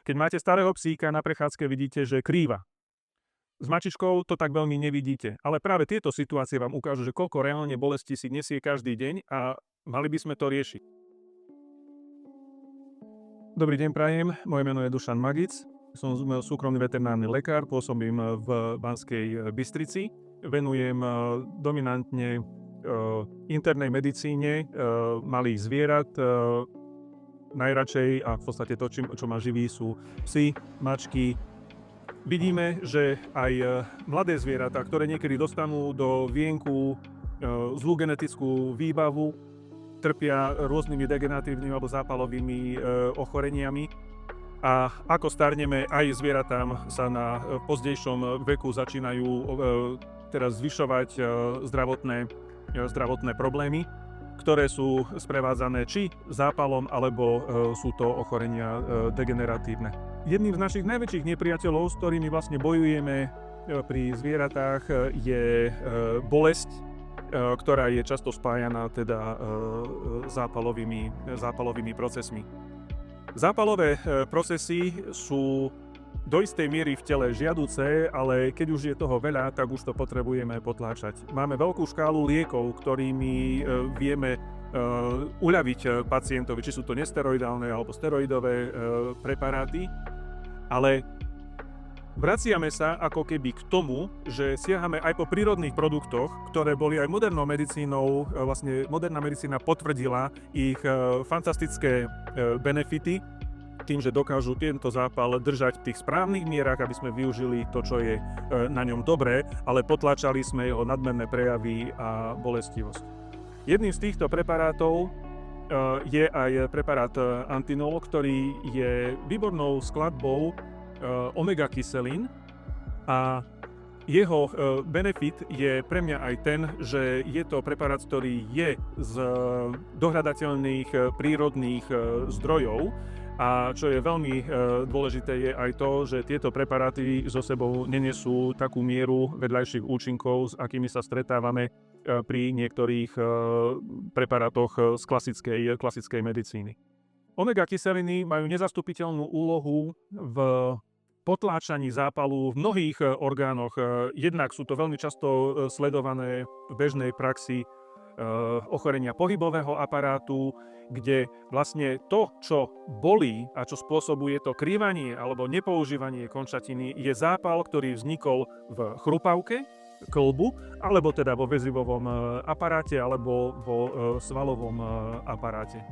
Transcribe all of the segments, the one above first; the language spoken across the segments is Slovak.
Keď máte starého psíka na prechádzke, vidíte, že krýva. S mačičkou to tak veľmi nevidíte, ale práve tieto situácie vám ukážu, že koľko reálne bolesti si nesie každý deň a mali by sme to riešiť. Dobrý deň prajem, moje meno je Dušan Magic, som súkromný veterinárny lekár, pôsobím v Banskej Bystrici, venujem dominantne internej medicíne malých zvierat, najradšej a v podstate to, čo ma živí, sú psi, mačky. Vidíme, že aj mladé zvieratá, ktoré niekedy dostanú do vienku zlú genetickú výbavu, trpia rôznymi degeneratívnymi alebo zápalovými ochoreniami. A ako starneme, aj zvieratám sa na pozdejšom veku začínajú teraz zvyšovať zdravotné problémy, ktoré sú sprevádzané či zápalom, alebo sú to ochorenia degeneratívne. Jedným z našich najväčších nepriateľov, s ktorými vlastne bojujeme pri zvieratách, je bolesť, ktorá je často spájaná teda zápalovými procesmi. Zápalové procesy sú do istej miery v tele žiaduce, ale keď už je toho veľa, tak už to potrebujeme potláčať. Máme veľkú škálu liekov, ktorými vieme uľaviť pacientovi, či sú to nesteroidálne alebo steroidové preparáty, ale vraciame sa ako keby k tomu, že siahame aj po prírodných produktoch, ktoré boli aj modernou medicínou, vlastne moderná medicína potvrdila ich fantastické benefity, tým, že dokážu tento zápal držať v tých správnych mierach, aby sme využili to, čo je na ňom dobré, ale potlačali sme jeho nadmerné prejavy a bolestivosť. Jedným z týchto preparátov je aj preparát Antinol, ktorý je výbornou skladbou omega kyselín a jeho benefit je pre mňa aj ten, že je to preparát, ktorý je z dohľadateľných prírodných zdrojov. A čo je veľmi dôležité je aj to, že tieto preparáty so sebou nenesú takú mieru vedľajších účinkov, s akými sa stretávame pri niektorých preparátoch z klasickej medicíny. Omega kyseliny majú nezastupiteľnú úlohu v potláčaní zápalu v mnohých orgánoch. Jednak sú to veľmi často sledované v bežnej praxi ochorenia pohybového aparátu, kde vlastne to, čo bolí a čo spôsobuje to krývanie alebo nepoužívanie končatiny, je zápal, ktorý vznikol v chrupavke, kĺbu, alebo teda vo väzivovom aparáte alebo vo svalovom aparáte.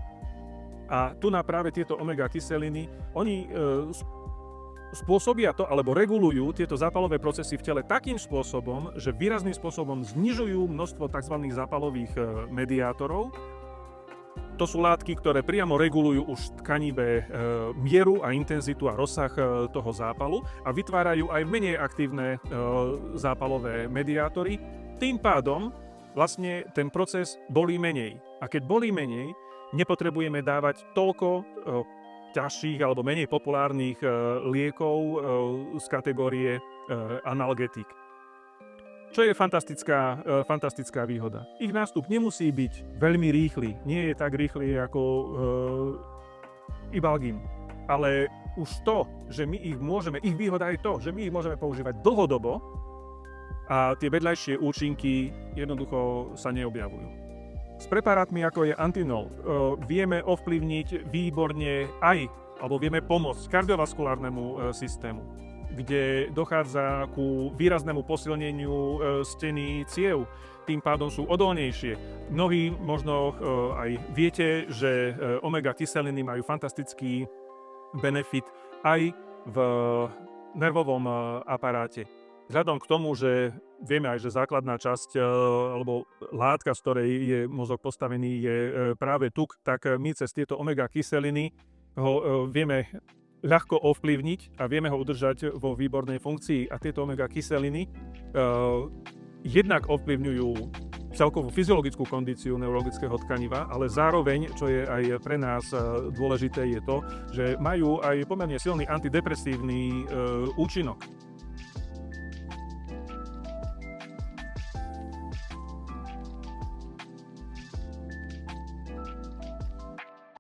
A tu na práve tieto omega kyseliny, oni spôsobia to, alebo regulujú tieto zápalové procesy v tele takým spôsobom, že výrazným spôsobom znižujú množstvo tzv. Zápalových mediátorov. To sú látky, ktoré priamo regulujú už tkanivé mieru a intenzitu a rozsah toho zápalu a vytvárajú aj menej aktívne zápalové mediátory. Tým pádom vlastne ten proces bolí menej. A keď bolí menej, nepotrebujeme dávať toľko ťažších alebo menej populárnych liekov z kategórie analgetik. Čo je fantastická výhoda. Ich nástup nemusí byť veľmi rýchly, nie je tak rýchly ako Ibalgin, ale už to, že my ich výhoda je to, že my ich môžeme používať dlhodobo a tie vedľajšie účinky jednoducho sa neobjavujú. S preparátmi, ako je Antinol, vieme ovplyvniť výborne alebo vieme pomôcť kardiovaskulárnemu systému, kde dochádza ku výraznému posilneniu steny ciev, tým pádom sú odolnejšie. Mnohí možno aj viete, že omega kyseliny majú fantastický benefit aj v nervovom aparáte. Vzhľadom k tomu, že vieme aj, že základná časť alebo látka, z ktorej je mozog postavený, je práve tuk, tak my cez tieto omega kyseliny ho vieme ľahko ovplyvniť a vieme ho udržať vo výbornej funkcii. A tieto omega kyseliny jednak ovplyvňujú celkovú fyziologickú kondíciu neurologického tkaniva, ale zároveň, čo je aj pre nás dôležité, je to, že majú aj pomerne silný antidepresívny účinok.